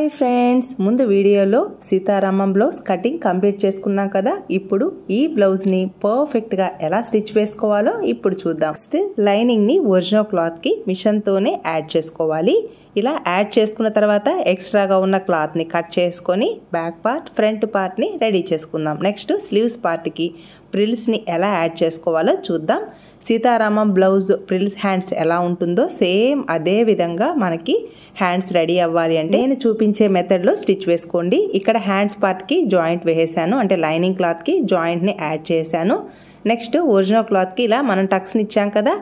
Hi friends, ముందు వీడియోలో Sitaramam blouse cutting complete చేసుకున్నాం కదా. ఇప్పుడు ఈ బ్లౌజ్ని పర్ఫెక్ట్గా ఎలా స్టిచ్ వేసుకోవాలో ఇప్పుడు చూద్దాం. ఫస్ట్ లైనింగ్ని ఒరిజినల్ క్లాత్కి మిషన్తోనే యాడ్ చేసుకోవాలి. ఇలా యాడ్ చేసుకున్న తర్వాత ఎక్స్ట్రాగా ఉన్న క్లాత్ని కట్ చేసుకొని బ్యాక్ పార్ట్ ఫ్రంట్ పార్ట్ని రెడీ చేసుకుందాం. నెక్స్ట్ స్లీవ్స్ పార్ట్కి ప్రిల్స్ని ఎలా యాడ్ చేసుకోవాలో చూద్దాం. సీతారామం బ్లౌజ్ ప్రిల్స్ హ్యాండ్స్ ఎలా ఉంటుందో సేమ్ అదే విధంగా మనకి హ్యాండ్స్ రెడీ అవ్వాలి అంటే నేను చూపించే మెథడ్లో స్టిచ్ వేసుకోండి. ఇక్కడ హ్యాండ్స్ పార్ట్కి జాయింట్ వేసాను, అంటే లైనింగ్ క్లాత్కి జాయింట్ని యాడ్ చేశాను. నెక్స్ట్ ఒరిజినల్ క్లాత్కి ఇలా మనం టక్స్ని ఇచ్చాం కదా,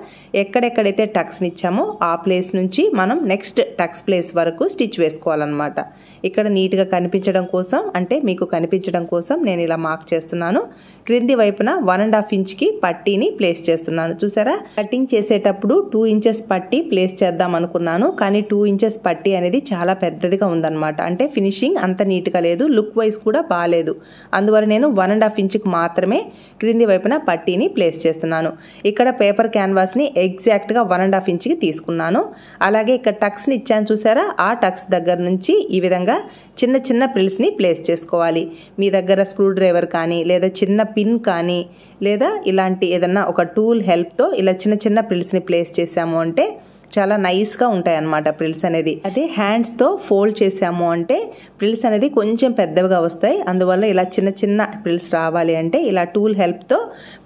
ఎక్కడెక్కడైతే టక్స్ని ఇచ్చామో ఆ ప్లేస్ నుంచి మనం నెక్స్ట్ టక్స్ ప్లేస్ వరకు స్టిచ్ వేసుకోవాలన్నమాట. ఇక్కడ నీట్గా కనిపించడం కోసం, అంటే మీకు కనిపించడం కోసం నేను ఇలా మార్క్ చేస్తున్నాను. క్రింది వైపున 1.5 ఇంచ్కి పట్టీని ప్లేస్ చేస్తున్నాను. చూసారా, కటింగ్ చేసేటప్పుడు 2 ఇంచెస్ పట్టీ ప్లేస్ చేద్దాం అనుకున్నాను, కానీ 2 ఇంచెస్ పట్టీ అనేది చాలా పెద్దదిగా ఉందన్నమాట. అంటే ఫినిషింగ్ అంత నీట్గా లేదు, లుక్ వైజ్ కూడా బాగాలేదు. అందువల్ల నేను 1.5 ఇంచ్కి మాత్రమే క్రింది వైపున పట్టీని ప్లేస్ చేస్తున్నాను. ఇక్కడ పేపర్ క్యాన్వాస్ని ఎగ్జాక్ట్గా 1.5 ఇంచ్కి తీసుకున్నాను. అలాగే ఇక్కడ టక్స్ని ఇచ్చాను చూసారా, ఆ టక్స్ దగ్గర నుంచి ఈ విధంగా చిన్న చిన్న ప్రిల్స్ని ప్లేస్ చేసుకోవాలి. మీ దగ్గర స్క్రూ డ్రైవర్ కానీ లేదా చిన్న పిన్ కానీ లేదా ఇలాంటి ఏదన్నా ఒక టూల్ హెల్ప్తో ఇలా చిన్న చిన్న ప్రిల్స్ని ప్లేస్ చేసాము అంటే చాలా నైస్గా ఉంటాయి అన్నమాట ప్రిల్స్ అనేది. అదే హ్యాండ్స్తో ఫోల్డ్ చేసాము అంటే ప్రిల్స్ అనేది కొంచెం పెద్దవిగా వస్తాయి. అందువల్ల ఇలా చిన్న చిన్న ప్రిల్స్ రావాలి అంటే ఇలా టూల్ హెల్ప్తో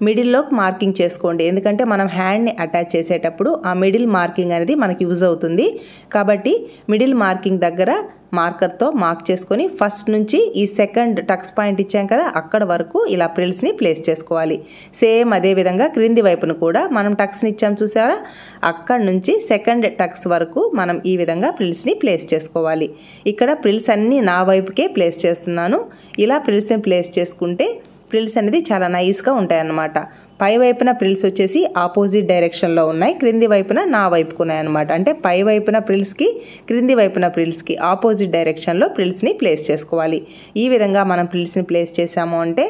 మిడిల్లోకి మార్కింగ్ చేసుకోండి. ఎందుకంటే మనం హ్యాండ్ని అటాచ్ చేసేటప్పుడు ఆ మిడిల్ మార్కింగ్ అనేది మనకి యూజ్ అవుతుంది. కాబట్టి మిడిల్ మార్కింగ్ దగ్గర మార్కర్తో మార్క్ చేసుకొని ఫస్ట్ నుంచి ఈ సెకండ్ టక్స్ పాయింట్ ఇచ్చాం కదా అక్కడ వరకు ఇలా ప్రిల్స్ని ప్లేస్ చేసుకోవాలి. సేమ్ అదే విధంగా క్రింది వైపును కూడా మనం టక్స్ని ఇచ్చాం చూసారా, అక్కడ నుంచి సెకండ్ టక్స్ వరకు మనం ఈ విధంగా ప్రిల్స్ని ప్లేస్ చేసుకోవాలి. ఇక్కడ ప్రిల్స్ అన్నీ నా వైపుకే ప్లేస్ చేస్తున్నాను. ఇలా ప్రిల్స్ని ప్లేస్ చేసుకుంటే ప్రిల్స్ అనేది చాలా నైస్గా ఉంటాయన్నమాట. పై వైపున ప్రిల్స్ వచ్చేసి ఆపోజిట్ డైరెక్షన్లో ఉన్నాయి, క్రింది వైపున నా వైపుకు ఉన్నాయన్నమాట. అంటే పై వైపున ప్రిల్స్కి క్రింది వైపున ప్రిల్స్కి ఆపోజిట్ డైరెక్షన్లో ప్రిల్స్ని ప్లేస్ చేసుకోవాలి. ఈ విధంగా మనం ప్రిల్స్ని ప్లేస్ చేసాము అంటే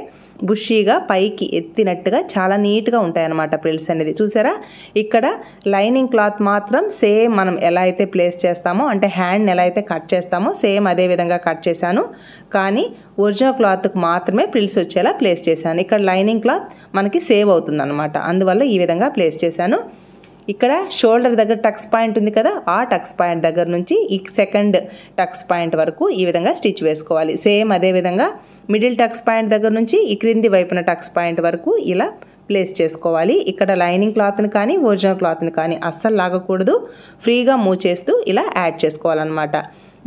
బుషీగా పైకి ఎత్తినట్టుగా చాలా నీట్గా ఉంటాయన్నమాట ప్రిల్స్ అనేది. చూసారా, ఇక్కడ లైనింగ్ క్లాత్ మాత్రం సేమ్ మనం ఎలా అయితే ప్లేస్ చేస్తామో, అంటే హ్యాండ్ని ఎలా అయితే కట్ చేస్తామో సేమ్ అదే విధంగా కట్ చేశాను. కానీ ఒరిజినల్ క్లాత్కి మాత్రమే ప్రిల్స్ వచ్చేలా ప్లేస్ చేశాను. ఇక్కడ లైనింగ్ క్లాత్ మనకి సేవ్ అవుతుంది అనమాట, అందువల్ల ఈ విధంగా ప్లేస్ చేశాను. ఇక్కడ షోల్డర్ దగ్గర టక్స్ పాయింట్ ఉంది కదా, ఆ టక్స్ పాయింట్ దగ్గర నుంచి ఈ సెకండ్ టక్స్ పాయింట్ వరకు ఈ విధంగా స్టిచ్ వేసుకోవాలి. సేమ్ అదే విధంగా మిడిల్ టక్స్ పాయింట్ దగ్గర నుంచి ఈ క్రింది వైపున టక్స్ పాయింట్ వరకు ఇలా ప్లేస్ చేసుకోవాలి. ఇక్కడ లైనింగ్ క్లాత్ని కానీ ఒరిజినల్ క్లాత్ని కానీ అస్సలు లాగకూడదు, ఫ్రీగా మూవ్ చేస్తూ ఇలా యాడ్ చేసుకోవాలన్నమాట.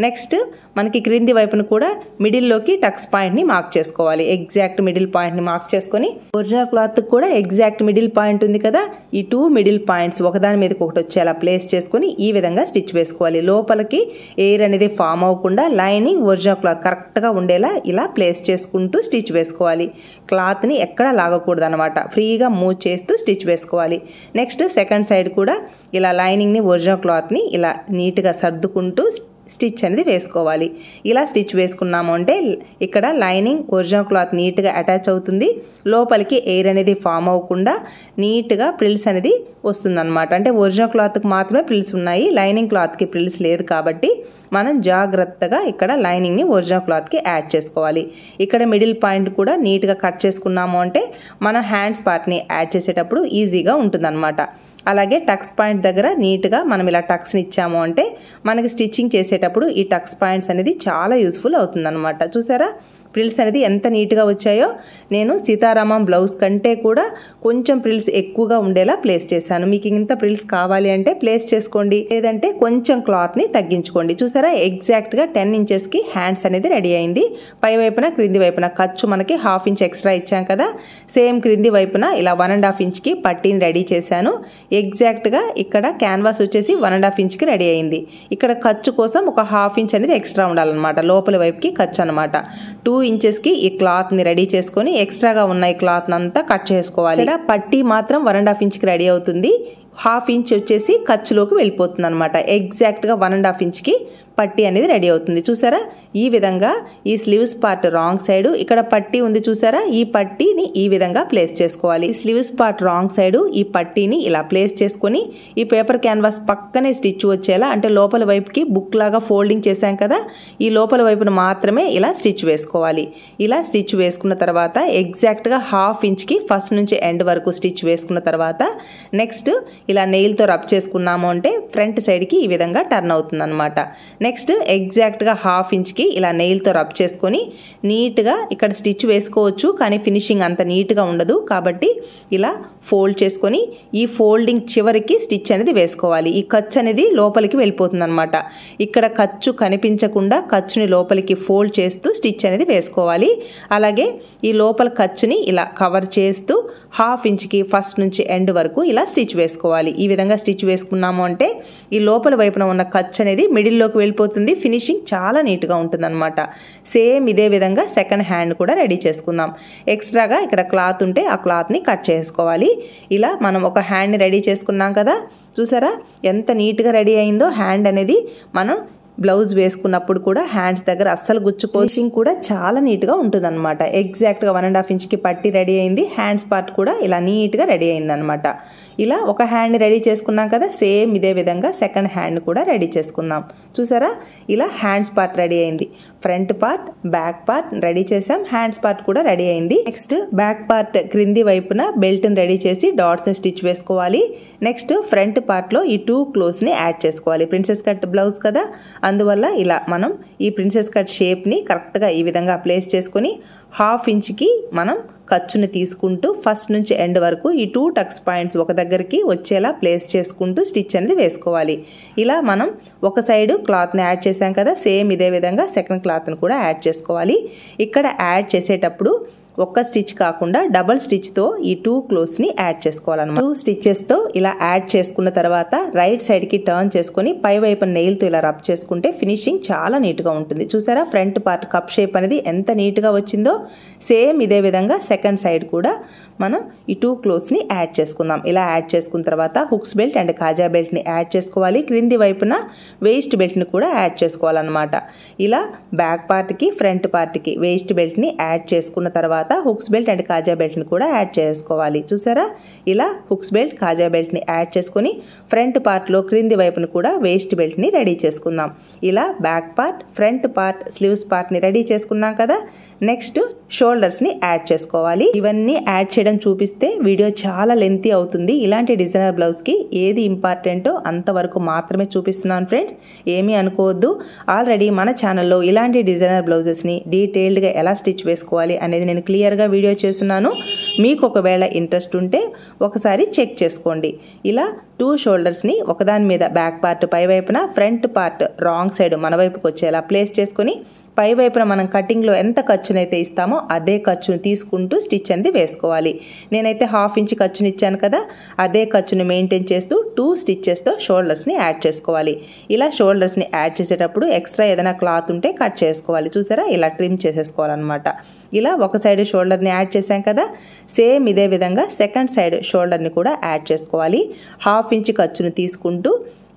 నెక్స్ట్ మనకి క్రింది వైపును కూడా మిడిల్లోకి టక్స్ పాయింట్ని మార్క్ చేసుకోవాలి. ఎగ్జాక్ట్ మిడిల్ పాయింట్ని మార్క్ చేసుకొని ఒరిజినల్ క్లాత్ కూడా ఎగ్జాక్ట్ మిడిల్ పాయింట్ ఉంది కదా, ఈ 2 మిడిల్ పాయింట్స్ ఒకదాని మీదకి ఒకటి వచ్చేలా ప్లేస్ చేసుకొని ఈ విధంగా స్టిచ్ వేసుకోవాలి. లోపలికి ఎయిర్ అనేది ఫామ్ అవ్వకుండా లైనింగ్ ఒరిజినల్ క్లాత్ కరెక్ట్గా ఉండేలా ఇలా ప్లేస్ చేసుకుంటూ స్టిచ్ వేసుకోవాలి. క్లాత్ని ఎక్కడా లాగకూడదు అనమాట, ఫ్రీగా మూవ్ చేస్తూ స్టిచ్ వేసుకోవాలి. నెక్స్ట్ సెకండ్ సైడ్ కూడా ఇలా లైనింగ్ని ఒరిజినల్ క్లాత్ని ఇలా నీట్గా సర్దుకుంటూ స్టిచ్ అనేది వేసుకోవాలి. ఇలా స్టిచ్ వేసుకున్నాము అంటే ఇక్కడ లైనింగ్ ఒరిజినల్ క్లాత్ నీట్గా అటాచ్ అవుతుంది, లోపలికి ఎయిర్ అనేది ఫామ్ అవ్వకుండా నీట్గా ప్రిల్స్ అనేది వస్తుందన్నమాట. అంటే ఒరిజినల్ క్లాత్కి మాత్రమే ప్రిల్స్ ఉన్నాయి, లైనింగ్ క్లాత్కి ప్రిల్స్ లేదు. కాబట్టి మనం జాగ్రత్తగా ఇక్కడ లైనింగ్ని ఒరిజినల్ క్లాత్కి యాడ్ చేసుకోవాలి. ఇక్కడ మిడిల్ పాయింట్ కూడా నీట్గా కట్ చేసుకున్నాము అంటే మన హ్యాండ్స్ పార్ట్ని యాడ్ చేసేటప్పుడు ఈజీగా ఉంటుందన్నమాట. అలాగే టక్స్ పాయింట్ దగ్గర నీట్గా మనం ఇలా టక్స్ని ఇచ్చాము అంటే మనకి స్టిచ్చింగ్ చేసేటప్పుడు ఈ టక్స్ పాయింట్స్ అనేది చాలా యూస్ఫుల్ అవుతుందన్నమాట. చూసారా, ప్రిల్స్ అనేది ఎంత నీట్గా వచ్చాయో. నేను సీతారామం బ్లౌజ్ కంటే కూడా కొంచెం ప్రిల్స్ ఎక్కువగా ఉండేలా ప్లేస్ చేశాను. మీకు ఇంత ప్రిల్స్ కావాలి అంటే ప్లేస్ చేసుకోండి, లేదంటే కొంచెం క్లాత్ని తగ్గించుకోండి. చూసారా, ఎగ్జాక్ట్గా 10 ఇంచెస్కి హ్యాండ్స్ అనేది రెడీ అయింది. పై వైపున క్రింది వైపున ఖర్చు మనకి 1/2 ఇంచ్ ఎక్స్ట్రా ఇచ్చాం కదా, సేమ్ క్రింది వైపున ఇలా 1.5 ఇంచ్కి పట్టీని రెడీ చేశాను. ఎగ్జాక్ట్గా ఇక్కడ క్యాన్వాస్ వచ్చేసి 1.5 ఇంచ్కి రెడీ అయింది. ఇక్కడ ఖర్చు కోసం ఒక 1/2 ఇంచ్ అనేది ఎక్స్ట్రా ఉండాలన్నమాట, లోపలి వైపుకి ఖర్చు అనమాట. 2 ఇంచెస్కి ఈ క్లాత్ని రెడీ చేసుకొని ఎక్స్ట్రాగా ఉన్న ఈ క్లాత్ అంతా కట్ చేసుకోవాలి. ఇలా పట్టీ మాత్రం 1.5 ఇంచ్కి రెడీ అవుతుంది, 1/2 ఇంచ్ వచ్చేసి ఖర్చులోకి వెళ్ళిపోతుంది అనమాట. ఎగ్జాక్ట్గా 1.5 ఇంచ్కి పట్టీ అనేది రెడీ అవుతుంది. చూసారా, ఈ విధంగా ఈ స్లీవ్స్ పార్ట్ రాంగ్ సైడ్ ఇక్కడ పట్టీ ఉంది చూసారా, ఈ పట్టీని ఈ విధంగా ప్లేస్ చేసుకోవాలి. ఈ స్లీవ్స్ పార్ట్ రాంగ్ సైడ్ ఈ పట్టీని ఇలా ప్లేస్ చేసుకొని ఈ పేపర్ క్యాన్వాస్ పక్కనే స్టిచ్ వచ్చేలా, అంటే లోపల వైపుకి బుక్ లాగా ఫోల్డింగ్ చేశాం కదా, ఈ లోపల వైపున మాత్రమే ఇలా స్టిచ్ వేసుకోవాలి. ఇలా స్టిచ్ వేసుకున్న తర్వాత ఎగ్జాక్ట్గా 1/2 ఇంచ్కి ఫస్ట్ నుంచి ఎండ్ వరకు స్టిచ్ వేసుకున్న తర్వాత నెక్స్ట్ ఇలా నెయిల్తో రబ్ చేసుకున్నాము అంటే ఫ్రంట్ సైడ్కి ఈ విధంగా టర్న్ అవుతుంది అనమాట. నెక్స్ట్ ఎగ్జాక్ట్గా 1/2 ఇంచ్కి ఇలా నెయిల్తో రబ్ చేసుకొని నీట్గా ఇక్కడ స్టిచ్ వేసుకోవచ్చు, కానీ ఫినిషింగ్ అంత నీట్గా ఉండదు కాబట్టి ఇలా ఫోల్డ్ చేసుకొని ఈ ఫోల్డింగ్ చివరికి స్టిచ్ అనేది వేసుకోవాలి. ఈ ఖర్చు అనేది లోపలికి వెళ్ళిపోతుంది అనమాట. ఇక్కడ ఖర్చు కనిపించకుండా ఖర్చుని లోపలికి ఫోల్డ్ చేస్తూ స్టిచ్ అనేది వేసుకోవాలి. అలాగే ఈ లోపల ఖర్చుని ఇలా కవర్ చేస్తూ 1/2 ఇంచ్కి ఫస్ట్ నుంచి ఎండ్ వరకు ఇలా స్టిచ్ వేసుకోవాలి. ఈ విధంగా స్టిచ్ వేసుకున్నాము అంటే ఈ లోపల వైపున ఉన్న ఖర్చు అనేది మిడిల్లోకి వెళ్ళిపోతుంది, ఫినిషింగ్ చాలా నీట్గా ఉంటుంది అనమాట. సేమ్ ఇదే విధంగా సెకండ్ హ్యాండ్ కూడా రెడీ చేసుకుందాం. ఎక్స్ట్రాగా ఇక్కడ క్లాత్ ఉంటే ఆ క్లాత్ని కట్ చేసుకోవాలి. ఇలా మనం ఒక హ్యాండ్ని రెడీ చేసుకున్నాం కదా, చూసారా ఎంత నీట్గా రెడీ అయిందో. హ్యాండ్ అనేది మనం బ్లౌజ్ వేసుకున్నప్పుడు కూడా హ్యాండ్స్ దగ్గర అస్సలు గుచ్చుకోషింగ్ కూడా చాలా నీట్గా ఉంటుంది అనమాట. ఎగ్జాక్ట్గా 1.5 ఇంచ్కి పట్టి రెడీ అయింది. హ్యాండ్స్ పార్ట్ కూడా ఇలా నీట్గా రెడీ అయింది అనమాట. ఇలా ఒక హ్యాండ్ని రెడీ చేసుకున్నాం కదా, సేమ్ ఇదే విధంగా సెకండ్ హ్యాండ్ కూడా రెడీ చేసుకుందాం. చూసారా, ఇలా హ్యాండ్స్ పార్ట్ రెడీ అయింది. Front part, back part ready చేసాం, హ్యాండ్స్ పార్ట్ కూడా రెడీ అయింది. నెక్స్ట్ బ్యాక్ పార్ట్ క్రింది వైపున బెల్ట్ని రెడీ చేసి డాట్స్ని స్టిచ్ వేసుకోవాలి. నెక్స్ట్ ఫ్రంట్ పార్ట్లో ఈ 2 క్లోజ్ని యాడ్ చేసుకోవాలి. ప్రిన్సెస్ కట్ బ్లౌజ్ కదా, అందువల్ల ఇలా మనం ఈ ప్రిన్సెస్ కట్ షేప్ని కరెక్ట్గా ఈ విధంగా ప్లేస్ చేసుకొని 1/2 ఇంచ్కి మనం ఖర్చుని తీసుకుంటూ ఫస్ట్ నుంచి ఎండ్ వరకు ఈ 2 టక్స్ పాయింట్స్ ఒక దగ్గరికి వచ్చేలా ప్లేస్ చేసుకుంటూ స్టిచ్ అనేది వేసుకోవాలి. ఇలా మనం ఒక సైడ్ క్లాత్ని యాడ్ చేసాం కదా, సేమ్ ఇదే విధంగా సెకండ్ క్లాత్ని కూడా యాడ్ చేసుకోవాలి. ఇక్కడ యాడ్ చేసేటప్పుడు ఒక్క స్టిచ్ కాకుండా డబల్ స్టిచ్తో ఈ 2 క్లోజ్ని యాడ్ చేసుకోవాలన్నమాట. 2 స్టిచెస్తో ఇలా యాడ్ చేసుకున్న తర్వాత రైట్ సైడ్కి టర్న్ చేసుకొని పై వైపు నెయిల్తో ఇలా రబ్ చేసుకుంటే ఫినిషింగ్ చాలా నీట్గా ఉంటుంది. చూసారా, ఫ్రంట్ పార్ట్ కప్ షేప్ అనేది ఎంత నీట్గా వచ్చిందో. సేమ్ ఇదే విధంగా సెకండ్ సైడ్ కూడా మనం ఈ 2 క్లోజ్ని యాడ్ చేసుకుందాం. ఇలా యాడ్ చేసుకున్న తర్వాత హుక్స్ బెల్ట్ అండ్ కాజా బెల్ట్ని యాడ్ చేసుకోవాలి. క్రింది వైపున వేస్ట్ బెల్ట్ని కూడా యాడ్ చేసుకోవాలన్నమాట. ఇలా బ్యాక్ పార్ట్కి ఫ్రంట్ పార్ట్కి వేస్ట్ బెల్ట్ని యాడ్ చేసుకున్న తర్వాత హుక్స్ బెల్ట్ అండ్ కాజా బెల్ట్ని కూడా యాడ్ చేసుకోవాలి. చూసారా, ఇలా హుక్స్ బెల్ట్ కాజా బెల్ట్ని యాడ్ చేసుకొని ఫ్రంట్ పార్ట్లో క్రింది వైపున కూడా వేస్ట్ బెల్ట్ని రెడీ చేసుకుందాం. ఇలా back part, front part, sleeves పార్ట్ని రెడీ చేసుకున్నాం కదా. నెక్స్ట్ షోల్డర్స్ని యాడ్ చేసుకోవాలి. ఇవన్నీ యాడ్ చేయడం చూపిస్తే వీడియో చాలా లెంతీ అవుతుంది. ఇలాంటి డిజైనర్ బ్లౌజ్కి ఏది ఇంపార్టెంటో అంతవరకు మాత్రమే చూపిస్తున్నాను ఫ్రెండ్స్, ఏమీ అనుకోవద్దు. ఆల్రెడీ మన ఛానల్లో ఇలాంటి డిజైనర్ బ్లౌజెస్ని డీటెయిల్డ్గా ఎలా స్టిచ్ వేసుకోవాలి అనేది నేను క్లియర్గా వీడియో చేస్తున్నాను. మీకు ఒకవేళ ఇంట్రెస్ట్ ఉంటే ఒకసారి చెక్ చేసుకోండి. ఇలా 2 షోల్డర్స్ని ఒకదాని మీద బ్యాక్ పార్ట్ పై వైపున, ఫ్రంట్ పార్ట్ రాంగ్ సైడ్ మన వైపుకి వచ్చేలా ప్లేస్ చేసుకొని పై వైపున మనం కటింగ్లో ఎంత ఖర్చునైతే ఇస్తామో అదే ఖర్చును తీసుకుంటూ స్టిచ్ అనేది వేసుకోవాలి. నేనైతే 1/2 ఇంచ్ ఖర్చుని ఇచ్చాను కదా, అదే ఖర్చుని మెయింటైన్ చేస్తూ 2 స్టిచ్చెస్తో షోల్డర్స్ని యాడ్ చేసుకోవాలి. ఇలా షోల్డర్స్ని యాడ్ చేసేటప్పుడు ఎక్స్ట్రా ఏదైనా క్లాత్ ఉంటే కట్ చేసుకోవాలి. చూసారా, ఇలా ట్రిమ్ చేసేసుకోవాలన్నమాట. ఇలా ఒక సైడ్ షోల్డర్ని యాడ్ చేసాం కదా, సేమ్ ఇదే విధంగా సెకండ్ సైడ్ షోల్డర్ని కూడా యాడ్ చేసుకోవాలి. 1/2 ఇంచ్ ఖర్చును తీసుకుంటూ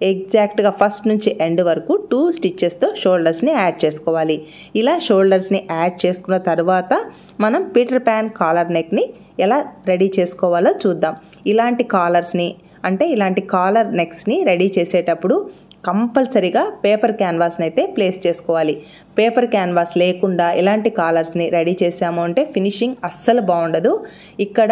ఎగ్జాక్ట్గా ఫస్ట్ నుంచి ఎండ్ వరకు 2 స్టిచ్చెస్తో షోల్డర్స్ని యాడ్ చేసుకోవాలి. ఇలా షోల్డర్స్ని యాడ్ చేసుకున్న తర్వాత మనం పీటర్ ప్యాన్ కాలర్ నెక్ని ఎలా రెడీ చేసుకోవాలో చూద్దాం. ఇలాంటి కాలర్స్ని అంటే ఇలాంటి కాలర్ నెక్స్ని రెడీ చేసేటప్పుడు కంపల్సరీగా పేపర్ క్యాన్వాస్ని అయితే ప్లేస్ చేసుకోవాలి. పేపర్ క్యాన్వాస్ లేకుండా ఇలాంటి కాలర్స్ని రెడీ చేసాము అంటే ఫినిషింగ్ అస్సలు బాగుండదు. ఇక్కడ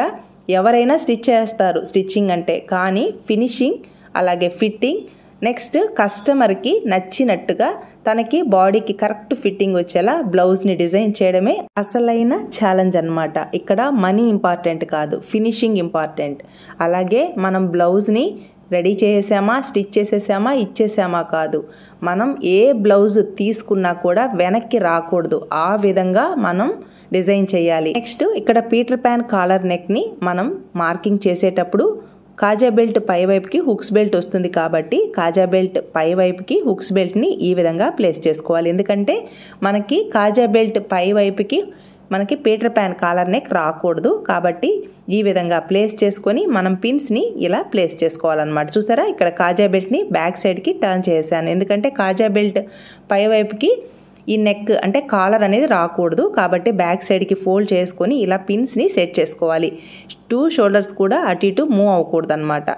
ఎవరైనా స్టిచ్ చేస్తారు స్టిచ్చింగ్ అంటే, కానీ ఫినిషింగ్ అలాగే ఫిట్టింగ్ నెక్స్ట్ కస్టమర్కి నచ్చినట్టుగా తనకి బాడీకి కరెక్ట్ ఫిట్టింగ్ వచ్చేలా బ్లౌజ్ని డిజైన్ చేయడమే అసలైన ఛాలెంజ్ అన్నమాట. ఇక్కడ మనీ ఇంపార్టెంట్ కాదు, ఫినిషింగ్ ఇంపార్టెంట్. అలాగే మనం బ్లౌజ్ని రెడీ చేసేసామా, స్టిచ్ చేసేసామా, ఇచ్చేసామా కాదు, మనం ఏ బ్లౌజ్ తీసుకున్నా కూడా వెనక్కి రాకూడదు, ఆ విధంగా మనం డిజైన్ చేయాలి. నెక్స్ట్ ఇక్కడ పీటర్ ప్యాన్ కాలర్ నెక్ని మనం మార్కింగ్ చేసేటప్పుడు కాజా బెల్ట్ పై వైపుకి హుక్స్ బెల్ట్ వస్తుంది కాబట్టి కాజా బెల్ట్ పై వైపుకి హుక్స్ బెల్ట్ని ఈ విధంగా ప్లేస్ చేసుకోవాలి. ఎందుకంటే మనకి కాజా బెల్ట్ పై వైపుకి మనకి పీటర్ ప్యాన్ కాలర్ నెక్ రాకూడదు. కాబట్టి ఈ విధంగా ప్లేస్ చేసుకొని మనం పిన్స్ని ఇలా ప్లేస్ చేసుకోవాలన్నమాట. చూసారా, ఇక్కడ కాజా బెల్ట్ని బ్యాక్ సైడ్కి టర్న్ చేశాను, ఎందుకంటే కాజా బెల్ట్ పై వైపుకి ఈ నెక్ అంటే కాలర్ అనేది రాకూడదు. కాబట్టి బ్యాక్ సైడ్కి ఫోల్డ్ చేసుకొని ఇలా పిన్స్ని సెట్ చేసుకోవాలి. 2 షోల్డర్స్ కూడా అటు ఇటు మూవ్ అవ్వకూడదు అనమాట.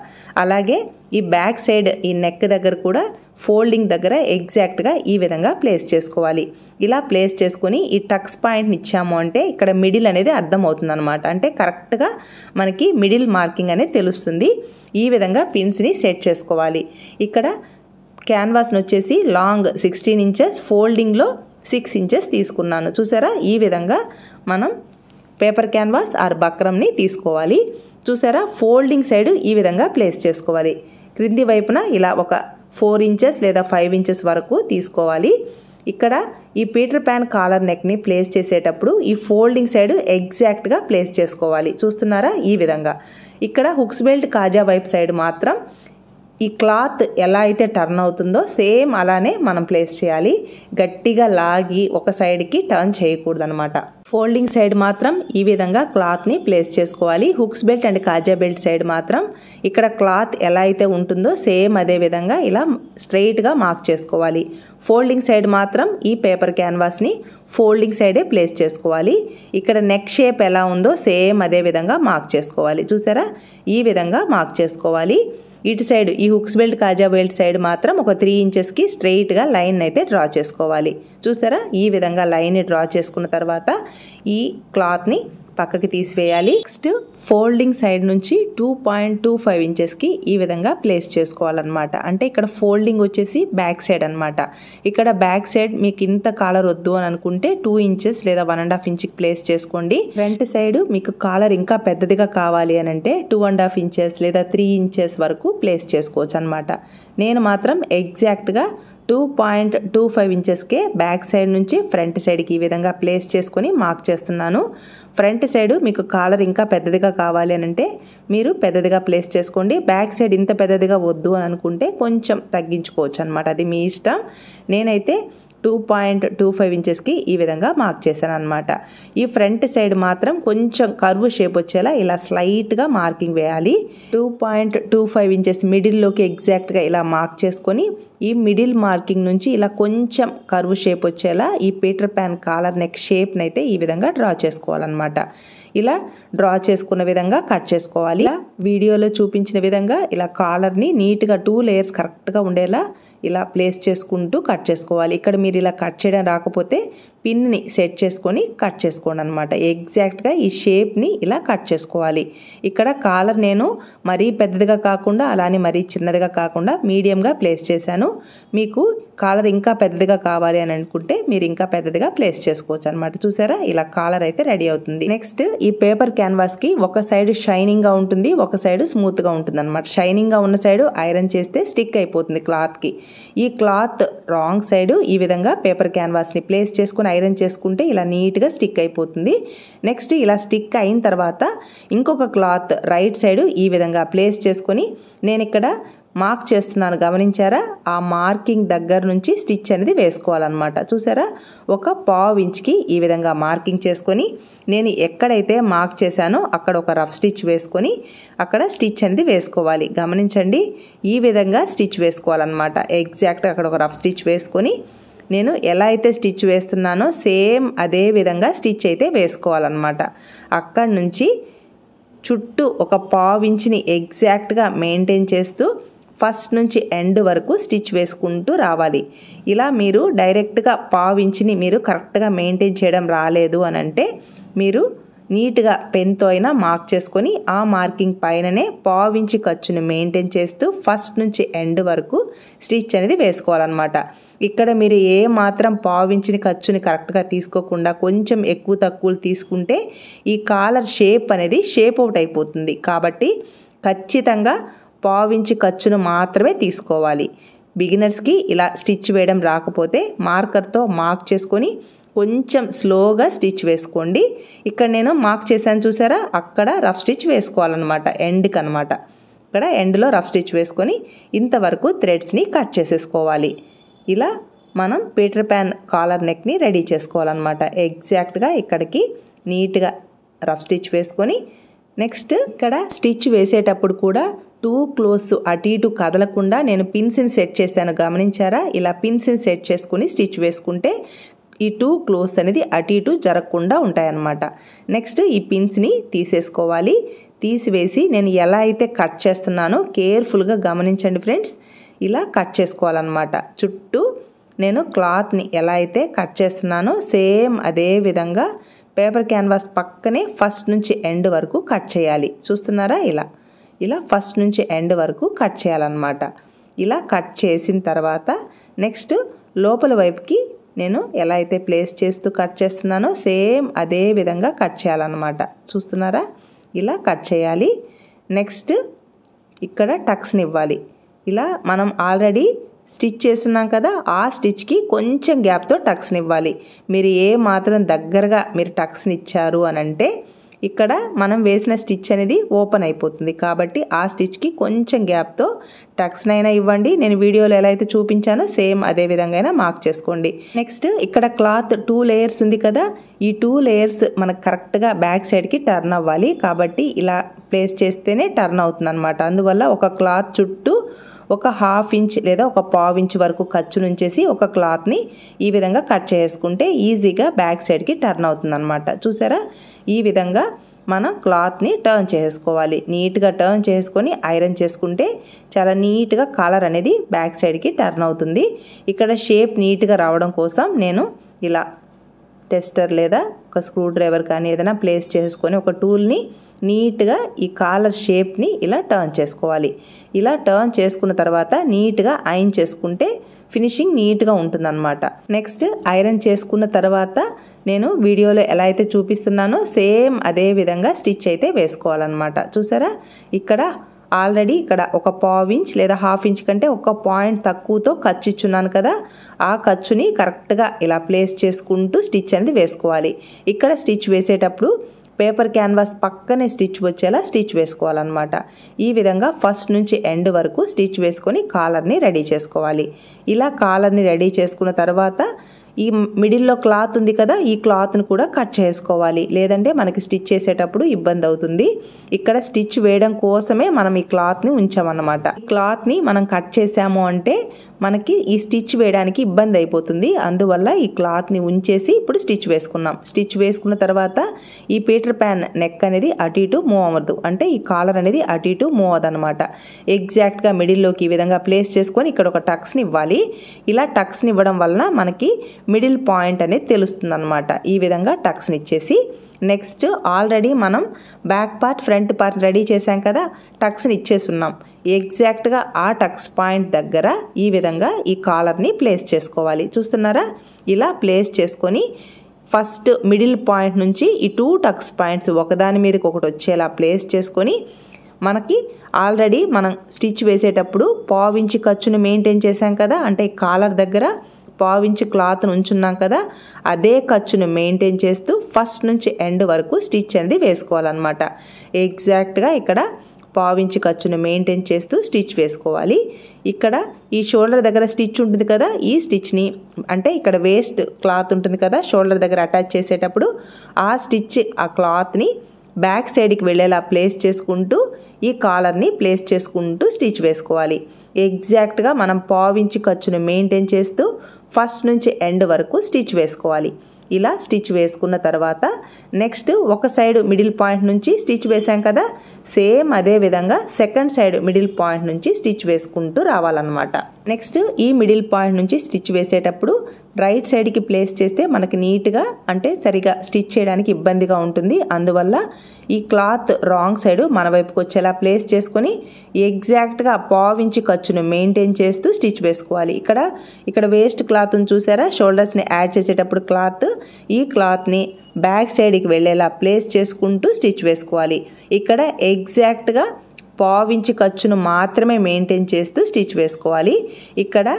అలాగే ఈ బ్యాక్ సైడ్ ఈ నెక్ దగ్గర కూడా ఫోల్డింగ్ దగ్గర ఎగ్జాక్ట్గా ఈ విధంగా ప్లేస్ చేసుకోవాలి. ఇలా ప్లేస్ చేసుకొని ఈ టక్స్ పాయింట్ని ఇచ్చాము అంటే ఇక్కడ మిడిల్ అనేది అర్థమవుతుంది అనమాట. అంటే కరెక్ట్గా మనకి మిడిల్ మార్కింగ్ అనేది తెలుస్తుంది. ఈ విధంగా పిన్స్ని సెట్ చేసుకోవాలి. ఇక్కడ క్యాన్వాస్ని వచ్చేసి లాంగ్ 16 ఇంచెస్, ఫోల్డింగ్లో 6 ఇంచెస్ తీసుకున్నాను. చూసారా, ఈ విధంగా మనం పేపర్ క్యాన్వాస్ ఆర్ బక్రంని తీసుకోవాలి. చూసారా, ఫోల్డింగ్ సైడ్ ఈ విధంగా ప్లేస్ చేసుకోవాలి. క్రింది వైపున ఇలా ఒక 4 ఇంచెస్ లేదా 5 ఇంచెస్ వరకు తీసుకోవాలి. ఇక్కడ ఈ పీటర్ ప్యాన్ కాలర్ నెక్ని ప్లేస్ చేసేటప్పుడు ఈ ఫోల్డింగ్ సైడ్ ఎగ్జాక్ట్గా ప్లేస్ చేసుకోవాలి. చూస్తున్నారా, ఈ విధంగా. ఇక్కడ హుక్స్ బెల్ట్ కాజా వైపు సైడ్ మాత్రం ఈ క్లాత్ ఎలా అయితే టర్న్ అవుతుందో సేమ్ అలానే మనం ప్లేస్ చేయాలి. గట్టిగా లాగి ఒక సైడ్కి టర్న్ చేయకూడదు అనమాట. ఫోల్డింగ్ సైడ్ మాత్రం ఈ విధంగా క్లాత్ని ప్లేస్ చేసుకోవాలి. హుక్స్ బెల్ట్ అండ్ కాజా బెల్ట్ సైడ్ మాత్రం ఇక్కడ క్లాత్ ఎలా అయితే ఉంటుందో సేమ్ అదే విధంగా ఇలా స్ట్రైట్గా మార్క్ చేసుకోవాలి. ఫోల్డింగ్ సైడ్ మాత్రం ఈ పేపర్ క్యాన్వాస్ని ఫోల్డింగ్ సైడే ప్లేస్ చేసుకోవాలి. ఇక్కడ నెక్ షేప్ ఎలా ఉందో సేమ్ అదే విధంగా మార్క్ చేసుకోవాలి. చూసారా, ఈ విధంగా మార్క్ చేసుకోవాలి. ఇటు సైడ్ ఈ హుక్స్ బెల్ట్ కాజా బెల్ట్ సైడ్ మాత్రం ఒక 3 ఇంచెస్కి స్ట్రైట్గా లైన్ అయితే డ్రా చేసుకోవాలి. చూసారా, ఈ విధంగా లైన్ని డ్రా చేసుకున్న తర్వాత ఈ క్లాత్ని పక్కకి తీసివేయాలి. నెక్స్ట్ ఫోల్డింగ్ సైడ్ నుంచి 2.25 ఇంచెస్కి ఈ విధంగా ప్లేస్ చేసుకోవాలన్నమాట. అంటే ఇక్కడ ఫోల్డింగ్ వచ్చేసి బ్యాక్ సైడ్ అనమాట. ఇక్కడ బ్యాక్ సైడ్ మీకు ఇంత కాలర్ వద్దు అని అనుకుంటే 2 ఇంచెస్ లేదా 1.5 ఇంచ్కి ప్లేస్ చేసుకోండి. ఫ్రంట్ సైడ్ మీకు కాలర్ ఇంకా పెద్దదిగా కావాలి అని అంటే 2.5 ఇంచెస్ లేదా 3 ఇంచెస్ వరకు ప్లేస్ చేసుకోవచ్చు అనమాట. నేను మాత్రం ఎగ్జాక్ట్గా 2.25 ఇంచెస్కే బ్యాక్ సైడ్ నుంచి ఫ్రంట్ సైడ్కి ఈ విధంగా ప్లేస్ చేసుకొని మార్క్ చేస్తున్నాను. ఫ్రంట్ సైడ్ మీకు కాలర్ ఇంకా పెద్దదిగా కావాలి అని అంటే మీరు పెద్దదిగా ప్లేస్ చేసుకోండి. బ్యాక్ సైడ్ ఇంత పెద్దదిగా వద్దు అని అనుకుంటే కొంచెం తగ్గించుకోవచ్చు అనమాట, అది మీ ఇష్టం. నేనైతే 2.25 ఇంచెస్కి ఈ విధంగా మార్క్ చేశాను అనమాట. ఈ ఫ్రంట్ సైడ్ మాత్రం కొంచెం కర్వ్ షేప్ వచ్చేలా ఇలా స్లైట్గా మార్కింగ్ వేయాలి. 2.25 ఇంచెస్ మిడిల్లోకి ఎగ్జాక్ట్గా ఇలా మార్క్ చేసుకొని ఈ మిడిల్ మార్కింగ్ నుంచి ఇలా కొంచెం కర్వ్ షేప్ వచ్చేలా ఈ పీటర్ ప్యాన్ కాలర్ నెక్ షేప్ని అయితే ఈ విధంగా డ్రా చేసుకోవాలన్నమాట. ఇలా డ్రా చేసుకున్న విధంగా కట్ చేసుకోవాలి. వీడియోలో చూపించిన విధంగా ఇలా కాలర్ని నీట్గా 2 లేయర్స్ కరెక్ట్గా ఉండేలా ఇలా ప్లేస్ చేసుకుంటూ కట్ చేసుకోవాలి. ఇక్కడ మీరు ఇలా కట్ చేయడం రాకపోతే పిన్ని సెట్ చేసుకొని కట్ చేసుకోండి అనమాట. ఎగ్జాక్ట్గా ఈ షేప్ని ఇలా కట్ చేసుకోవాలి. ఇక్కడ కాలర్ నేను మరీ పెద్దదిగా కాకుండా అలానే మరీ చిన్నదిగా కాకుండా మీడియంగా ప్లేస్ చేశాను. మీకు కాలర్ ఇంకా పెద్దదిగా కావాలి అని అనుకుంటే మీరు ఇంకా పెద్దదిగా ప్లేస్ చేసుకోవచ్చు అనమాట. చూసారా, ఇలా కాలర్ అయితే రెడీ అవుతుంది. నెక్స్ట్ ఈ పేపర్ క్యాన్వాస్కి ఒక సైడ్ షైనింగ్గా ఉంటుంది, ఒక సైడ్ స్మూత్గా ఉంటుంది అనమాట. షైనింగ్గా ఉన్న సైడ్ ఐరన్ చేస్తే స్టిక్ అయిపోతుంది క్లాత్కి. ఈ క్లాత్ రాంగ్ సైడ్ ఈ విధంగా పేపర్ క్యాన్వాస్ని ప్లేస్ చేసుకుని ఐరన్ చేసుకుంటే ఇలా నీట్గా స్టిక్ అయిపోతుంది. నెక్స్ట్ ఇలా స్టిక్ అయిన తర్వాత ఇంకొక క్లాత్ రైట్ సైడ్ ఈ విధంగా ప్లేస్ చేసుకొని నేను ఇక్కడ మార్క్ చేస్తున్నాను, గమనించారా? ఆ మార్కింగ్ దగ్గర నుంచి స్టిచ్ అనేది వేసుకోవాలన్నమాట. చూసారా, ఒక 1/4 ఇంచ్కి ఈ విధంగా మార్కింగ్ చేసుకొని నేను ఎక్కడైతే మార్క్ చేశానో అక్కడ ఒక రఫ్ స్టిచ్ వేసుకొని అక్కడ స్టిచ్ అనేది వేసుకోవాలి. గమనించండి, ఈ విధంగా స్టిచ్ వేసుకోవాలన్నమాట. ఎగ్జాక్ట్గా అక్కడ ఒక రఫ్ స్టిచ్ వేసుకొని నేను ఎలా అయితే స్టిచ్ వేస్తున్నానో సేమ్ అదే విధంగా స్టిచ్ అయితే వేసుకోవాలన్నమాట. అక్కడి నుంచి చుట్టూ ఒక 1/4 ఇంచ్ని ఎగ్జాక్ట్గా మెయింటైన్ చేస్తూ ఫస్ట్ నుంచి ఎండ్ వరకు స్టిచ్ వేసుకుంటూ రావాలి. ఇలా మీరు డైరెక్ట్గా 1/4 ఇంచ్ని మీరు కరెక్ట్గా మెయింటైన్ చేయడం రాలేదు అని అంటే మీరు నీట్గా పెన్తో అయినా మార్క్ చేసుకొని ఆ మార్కింగ్ పైననే 1/4 ఇంచ్ ఖర్చుని మెయింటైన్ చేస్తూ ఫస్ట్ నుంచి ఎండ్ వరకు స్టిచ్ అనేది వేసుకోవాలన్నమాట. ఇక్కడ మీరు ఏ మాత్రం 1/4 ఇంచ్ని ఖర్చుని కరెక్ట్గా తీసుకోకుండా కొంచెం ఎక్కువ తక్కువలు తీసుకుంటే ఈ కాలర్ షేప్ అనేది షేప్ అవుట్ అయిపోతుంది. కాబట్టి ఖచ్చితంగా 1/4 ఇంచ్ ఖర్చును మాత్రమే తీసుకోవాలి. బిగినర్స్కి ఇలా స్టిచ్ వేయడం రాకపోతే మార్కర్తో మార్క్ చేసుకొని కొంచెం స్లోగా స్టిచ్ వేసుకోండి. ఇక్కడ నేను మార్క్ చేశాను చూసారా, అక్కడ రఫ్ స్టిచ్ వేసుకోవాలన్నమాట, ఎండ్కి అనమాట. ఇక్కడ ఎండ్లో రఫ్ స్టిచ్ వేసుకొని ఇంతవరకు థ్రెడ్స్ని కట్ చేసేసుకోవాలి. ఇలా మనం పీటర్ ప్యాన్ కాలర్ నెక్ని రెడీ చేసుకోవాలన్నమాట. ఎగ్జాక్ట్గా ఇక్కడికి నీట్గా రఫ్ స్టిచ్ వేసుకొని నెక్స్ట్ ఇక్కడ స్టిచ్ వేసేటప్పుడు కూడా టూ క్లోజ్ అటు ఇటు కదలకుండా నేను పిన్స్ని సెట్ చేశాను, గమనించారా? ఇలా పిన్స్ని సెట్ చేసుకుని స్టిచ్ వేసుకుంటే ఈ టూ క్లోజ్ అనేది అటు ఇటు జరగకుండా ఉంటాయన్నమాట. నెక్స్ట్ ఈ పిన్స్ని తీసేసుకోవాలి. తీసివేసి నేను ఎలా అయితే కట్ చేస్తున్నానో కేర్ఫుల్గా గమనించండి ఫ్రెండ్స్. ఇలా కట్ చేసుకోవాలన్నమాట. చుట్టూ నేను క్లాత్ని ఎలా అయితే కట్ చేస్తున్నానో సేమ్ అదే విధంగా పేపర్ క్యాన్వాస్ పక్కనే ఫస్ట్ నుంచి ఎండ్ వరకు కట్ చేయాలి. చూస్తున్నారా? ఇలా ఫస్ట్ నుంచి ఎండ్ వరకు కట్ చేయాలన్నమాట. ఇలా కట్ చేసిన తర్వాత నెక్స్ట్ లోపల వైపుకి నేను ఎలా అయితే ప్లేస్ చేస్తూ కట్ చేస్తున్నానో సేమ్ అదే విధంగా కట్ చేయాలన్నమాట. చూస్తున్నారా? ఇలా కట్ చేయాలి. నెక్స్ట్ ఇక్కడ టక్స్ని ఇవ్వాలి. ఇలా మనం ఆల్రెడీ స్టిచ్ చేస్తున్నాం కదా, ఆ స్టిచ్కి కొంచెం గ్యాప్తో టక్స్ని ఇవ్వాలి. మీరు ఏ మాత్రం దగ్గరగా మీరు టక్స్ని ఇచ్చారు అని అంటే ఇక్కడ మనం వేసిన స్టిచ్ అనేది ఓపెన్ అయిపోతుంది. కాబట్టి ఆ స్టిచ్కి కొంచెం గ్యాప్తో టక్స్నైనా ఇవ్వండి. నేను వీడియోలో ఎలా అయితే చూపించానో సేమ్ అదే విధంగా మార్క్ చేసుకోండి. నెక్స్ట్ ఇక్కడ క్లాత్ 2 లేయర్స్ ఉంది కదా, ఈ 2 లేయర్స్ మనకు కరెక్ట్గా బ్యాక్ సైడ్కి టర్న్ అవ్వాలి. కాబట్టి ఇలా ప్లేస్ చేస్తేనే టర్న్ అవుతుంది అనమాట. అందువల్ల ఒక క్లాత్ చుట్టూ ఒక 1/2 ఇంచ్ లేదా ఒక 1/4 ఇంచ్ వరకు ఖర్చు నుంచేసి ఒక క్లాత్ని ఈ విధంగా కట్ చేసుకుంటే ఈజీగా బ్యాక్ సైడ్కి టర్న్ అవుతుంది అనమాట. చూసారా? ఈ విధంగా మనం క్లాత్ని టర్న్ చేసుకోవాలి. నీట్గా టర్న్ చేసుకొని ఐరన్ చేసుకుంటే చాలా నీట్గా కాలర్ అనేది బ్యాక్ సైడ్కి టర్న్ అవుతుంది. ఇక్కడ షేప్ నీట్గా రావడం కోసం నేను ఇలా టెస్టర్ లేదా ఒక స్క్రూ డ్రైవర్ కానీ ఏదైనా ప్లేస్ చేసుకొని ఒక టూల్ని నీట్గా ఈ కాలర్ షేప్ని ఇలా టర్న్ చేసుకోవాలి. ఇలా టర్న్ చేసుకున్న తర్వాత నీట్గా ఐరన్ చేసుకుంటే ఫినిషింగ్ నీట్గా ఉంటుందన్నమాట. నెక్స్ట్ ఐరన్ చేసుకున్న తర్వాత నేను వీడియోలో ఎలా అయితే చూపిస్తున్నానో సేమ్ అదే విధంగా స్టిచ్ అయితే వేసుకోవాలన్నమాట. చూసారా? ఇక్కడ ఆల్రెడీ ఇక్కడ ఒక 1/4 ఇంచ్ లేదా 1/2 ఇంచ్ కంటే ఒక పాయింట్ తక్కువతో ఖర్చు ఇచ్చున్నాను కదా, ఆ ఖర్చుని కరెక్ట్గా ఇలా ప్లేస్ చేసుకుంటూ స్టిచ్ అనేది వేసుకోవాలి. ఇక్కడ స్టిచ్ వేసేటప్పుడు పేపర్ క్యాన్వాస్ పక్కనే స్టిచ్ వచ్చేలా స్టిచ్ వేసుకోవాలన్నమాట. ఈ విధంగా ఫస్ట్ నుంచి ఎండ్ వరకు స్టిచ్ వేసుకొని కాలర్ని రెడీ చేసుకోవాలి. ఇలా కాలర్ని రెడీ చేసుకున్న తర్వాత ఈ మిడిల్లో క్లాత్ ఉంది కదా, ఈ క్లాత్ని కూడా కట్ చేసుకోవాలి. లేదంటే మనకి స్టిచ్ చేసేటప్పుడు ఇబ్బంది అవుతుంది. ఇక్కడ స్టిచ్ వేయడం కోసమే మనం ఈ క్లాత్ని ఉంచామన్నమాట. ఈ క్లాత్ని మనం కట్ చేసాము అంటే మనకి ఈ స్టిచ్ వేయడానికి ఇబ్బంది అయిపోతుంది. అందువల్ల ఈ క్లాత్ని ఉంచేసి ఇప్పుడు స్టిచ్ వేసుకున్నాం. స్టిచ్ వేసుకున్న తర్వాత ఈ పీటర్ ప్యాన్ నెక్ అనేది అటు ఇటు మూవ్ అవ్వదు, అంటే ఈ కాలర్ అనేది అటు ఇటు మూవ్ అవ్వదు అనమాట. ఎగ్జాక్ట్గా మిడిల్లోకి ఈ విధంగా ప్లేస్ చేసుకొని ఇక్కడ ఒక టక్స్ని ఇవ్వాలి. ఇలా టక్స్ని ఇవ్వడం వలన మనకి మిడిల్ పాయింట్ అనేది తెలుస్తుంది అనమాట. ఈ విధంగా టక్స్ని ఇచ్చేసి నెక్స్ట్ ఆల్రెడీ మనం back part front part ready చేసాం కదా, టక్స్ని ఇచ్చేసి ఉన్నాం. ఎగ్జాక్ట్గా ఆ టక్స్ పాయింట్ దగ్గర ఈ విధంగా ఈ కాలర్ని ప్లేస్ చేసుకోవాలి. చూస్తున్నారా? ఇలా ప్లేస్ చేసుకొని ఫస్ట్ మిడిల్ పాయింట్ నుంచి ఈ 2 టక్స్ పాయింట్స్ ఒకదాని మీదకి ఒకటి వచ్చేలా ప్లేస్ చేసుకొని మనకి ఆల్రెడీ మనం స్టిచ్ వేసేటప్పుడు 1/4 ఇంచ్ ఖర్చుని మెయింటైన్ చేసాం కదా, అంటే ఈ కాలర్ దగ్గర 1/4 ఇంచ్ క్లాత్ను ఉంచున్నాం కదా, అదే ఖర్చును మెయింటైన్ చేస్తూ ఫస్ట్ నుంచి ఎండ్ వరకు స్టిచ్ అనేది వేసుకోవాలన్నమాట. ఎగ్జాక్ట్గా ఇక్కడ 1/4 ఇంచ్ ఖర్చును మెయింటైన్ చేస్తూ స్టిచ్ వేసుకోవాలి. ఇక్కడ ఈ షోల్డర్ దగ్గర స్టిచ్ ఉంటుంది కదా, ఈ స్టిచ్ని అంటే ఇక్కడ వేస్ట్ క్లాత్ ఉంటుంది కదా షోల్డర్ దగ్గర అటాచ్ చేసేటప్పుడు ఆ స్టిచ్ ఆ క్లాత్ని బ్యాక్ సైడ్కి వెళ్ళేలా ప్లేస్ చేసుకుంటూ ఈ కాలర్ని ప్లేస్ చేసుకుంటూ స్టిచ్ వేసుకోవాలి. ఎగ్జాక్ట్గా మనం 1/4 ఇంచ్ ఖర్చును మెయింటైన్ చేస్తూ ఫస్ట్ నుంచి ఎండ్ వరకు స్టిచ్ వేసుకోవాలి. ఇలా స్టిచ్ వేసుకున్న తర్వాత నెక్స్ట్ ఒక సైడ్ మిడిల్ పాయింట్ నుంచి స్టిచ్ వేసాం కదా, సేమ్ అదే విధంగా సెకండ్ సైడ్ మిడిల్ పాయింట్ నుంచి స్టిచ్ వేసుకుంటూ రావాలన్నమాట. నెక్స్ట్ ఈ మిడిల్ పాయింట్ నుంచి స్టిచ్ వేసేటప్పుడు రైట్ సైడ్కి ప్లేస్ చేస్తే మనకి నీట్గా అంటే సరిగా స్టిచ్ చేయడానికి ఇబ్బందిగా ఉంటుంది. అందువల్ల ఈ క్లాత్ రాంగ్ సైడ్ మన వైపుకి వచ్చేలా ప్లేస్ చేసుకొని ఎగ్జాక్ట్గా 1/4 ఇంచ్ ఖర్చును మెయింటైన్ చేస్తూ స్టిచ్ వేసుకోవాలి. ఇక్కడ వేస్ట్ క్లాత్ని చూసారా, షోల్డర్స్ని యాడ్ చేసేటప్పుడు క్లాత్, ఈ క్లాత్ని బ్యాక్ సైడ్కి వెళ్ళేలా ప్లేస్ చేసుకుంటూ స్టిచ్ వేసుకోవాలి. ఇక్కడ ఎగ్జాక్ట్గా 1/4 ఇంచ్ ఖర్చును మాత్రమే మెయింటైన్ చేస్తూ స్టిచ్ వేసుకోవాలి. ఇక్కడ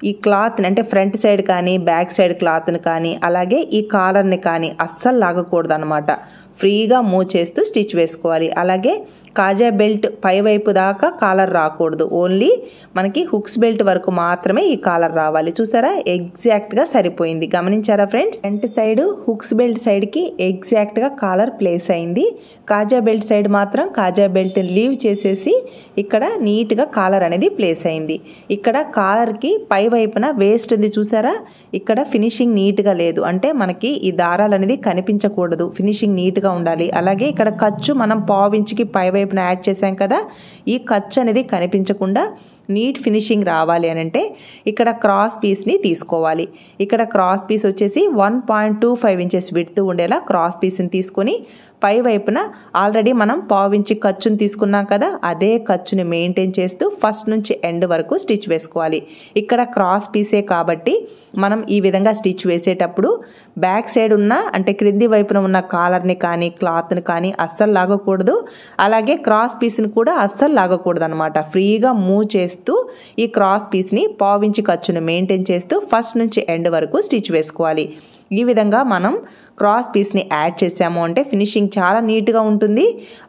ఈ క్లాత్ని అంటే ఫ్రంట్ సైడ్ కానీ బ్యాక్ సైడ్ క్లాత్ని కానీ అలాగే ఈ కాలర్ని కానీ అస్సలు లాగకూడదు అనమాట. ఫ్రీగా మూవ్ చేస్తూ స్టిచ్ వేసుకోవాలి. అలాగే కాజా బెల్ట్ పై వైపు దాకా కాలర్ రాకూడదు, ఓన్లీ మనకి హుక్స్ బెల్ట్ వరకు మాత్రమే ఈ కాలర్ రావాలి. చూసారా ఎగ్జాక్ట్గా సరిపోయింది. గమనించారా friends? Front side hooks belt సైడ్కి ఎగ్జాక్ట్గా కాలర్ ప్లేస్ అయింది. కాజా బెల్ట్ సైడ్ మాత్రం కాజా బెల్ట్ లీవ్ చేసేసి ఇక్కడ నీట్గా కాలర్ అనేది ప్లేస్ అయింది. ఇక్కడ కాలర్కి పై వైపున వేస్ట్ ఉంది చూసారా, ఇక్కడ ఫినిషింగ్ నీట్గా లేదు, అంటే మనకి ఈ దారాలు అనేది కనిపించకూడదు, ఫినిషింగ్ నీట్గా ఉండాలి. అలాగే ఇక్కడ ఖర్చు మనం పావించికి పై వైపున యాడ్ చేసాం కదా, ఈ ఖర్చు అనేది కనిపించకుండా నీట్ ఫినిషింగ్ రావాలి అని అంటే ఇక్కడ క్రాస్ పీస్ని తీసుకోవాలి. ఇక్కడ క్రాస్ పీస్ వచ్చేసి 1.25 ఇంచెస్ విడ్త్ ఉండేలా క్రాస్ పీస్ని తీసుకొని పై వైపున ఆల్రెడీ మనం పావించి ఖర్చుని తీసుకున్నాం కదా, అదే ఖర్చుని మెయింటైన్ చేస్తూ ఫస్ట్ నుంచి ఎండ్ వరకు స్టిచ్ వేసుకోవాలి. ఇక్కడ క్రాస్ పీసే కాబట్టి మనం ఈ విధంగా స్టిచ్ వేసేటప్పుడు బ్యాక్ సైడ్ ఉన్న అంటే క్రింది వైపున ఉన్న కాలర్ని కానీ క్లాత్ని కానీ అస్సలు లాగకూడదు, అలాగే క్రాస్ పీస్ని కూడా అస్సలు లాగకూడదు అనమాట. ఫ్రీగా మూవ్ చేస్తూ ఈ క్రాస్ పీస్ని పావించి ఖర్చుని మెయింటైన్ చేస్తూ ఫస్ట్ నుంచి ఎండ్ వరకు స్టిచ్ వేసుకోవాలి. ఈ విధంగా మనం క్రాస్ పీస్ని యాడ్ చేసాము అంటే ఫినిషింగ్ చాలా నీట్గా ఉంటుంది.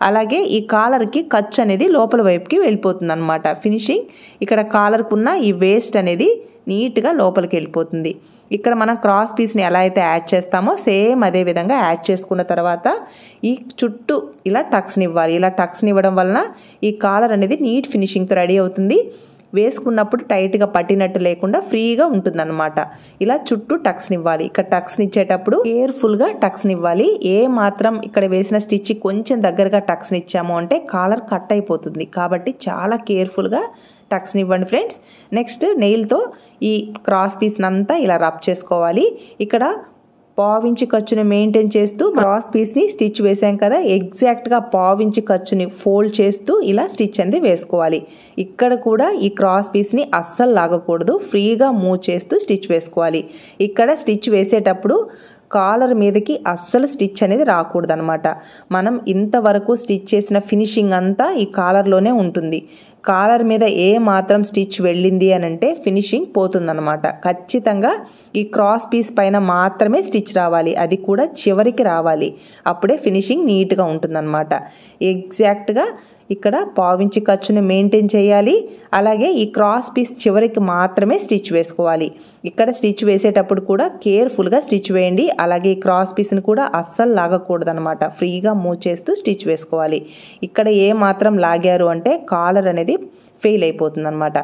అలాగే ఈ కాలర్కి ఖర్చు అనేది లోపల వైపుకి వెళ్ళిపోతుంది అనమాట. ఫినిషింగ్ ఇక్కడ కాలర్కు ఉన్న ఈ వేస్ట్ అనేది నీట్గా లోపలికి వెళ్ళిపోతుంది. ఇక్కడ మనం క్రాస్ పీస్ని ఎలా అయితే యాడ్ చేస్తామో సేమ్ అదే విధంగా యాడ్ చేసుకున్న తర్వాత ఈ చుట్టూ ఇలా టక్స్ని ఇవ్వాలి. ఇలా టక్స్ని ఇవ్వడం వలన ఈ కాలర్ అనేది నీట్ ఫినిషింగ్తో రెడీ అవుతుంది. వేసుకున్నప్పుడు టైట్గా పట్టినట్టు లేకుండా ఫ్రీగా ఉంటుందన్నమాట. ఇలా చుట్టూ టక్స్ని ఇవ్వాలి. ఇక్కడ టక్స్ని ఇచ్చేటప్పుడు కేర్ఫుల్గా టక్స్ని ఇవ్వాలి. ఏ మాత్రం ఇక్కడ వేసిన స్టిచ్ కొంచెం దగ్గరగా టక్స్ని ఇచ్చాము అంటే కాలర్ కట్ అయిపోతుంది, కాబట్టి చాలా కేర్ఫుల్గా టక్స్ని ఇవ్వండి ఫ్రెండ్స్. నెక్స్ట్ నెయిల్తో ఈ క్రాస్ పీస్ని అంతా ఇలా రబ్ చేసుకోవాలి. ఇక్కడ పావించి ఖర్చుని మెయింటైన్ చేస్తూ క్రాస్ పీస్ని స్టిచ్ వేసాం కదా, ఎగ్జాక్ట్గా పావించి ఖర్చుని ఫోల్డ్ చేస్తూ ఇలా స్టిచ్ అనేది వేసుకోవాలి. ఇక్కడ కూడా ఈ క్రాస్ పీస్ని అస్సలు లాగకూడదు, ఫ్రీగా మూవ్ చేస్తూ స్టిచ్ వేసుకోవాలి. ఇక్కడ స్టిచ్ వేసేటప్పుడు కాలర్ మీదకి అస్సలు స్టిచ్ అనేది రాకూడదు అనమాట. మనం ఇంతవరకు స్టిచ్ చేసిన ఫినిషింగ్ అంతా ఈ కాలర్లోనే ఉంటుంది. కాలర్ మీద ఏ మాత్రం స్టిచ్ వెళ్ళింది అని అంటే ఫినిషింగ్ పోతుందన్నమాట. ఖచ్చితంగా ఈ క్రాస్ పీస్ పైన మాత్రమే స్టిచ్ రావాలి, అది కూడా చివరికి రావాలి, అప్పుడే ఫినిషింగ్ నీట్గా ఉంటుందన్నమాట. ఎగ్జాక్ట్గా ఇక్కడ పావించి ఖర్చుని మెయింటైన్ చేయాలి. అలాగే ఈ క్రాస్ పీస్ చివరికి మాత్రమే స్టిచ్ వేసుకోవాలి. ఇక్కడ స్టిచ్ వేసేటప్పుడు కూడా కేర్ఫుల్గా స్టిచ్ వేయండి. అలాగే ఈ క్రాస్ పీస్ని కూడా అస్సలు లాగకూడదు అనమాట, ఫ్రీగా మూవ్ చేస్తూ స్టిచ్ వేసుకోవాలి. ఇక్కడ ఏ మాత్రం లాగారు అంటే కాలర్ అనేది ఫెయిల్ అయిపోతుంది అనమాట.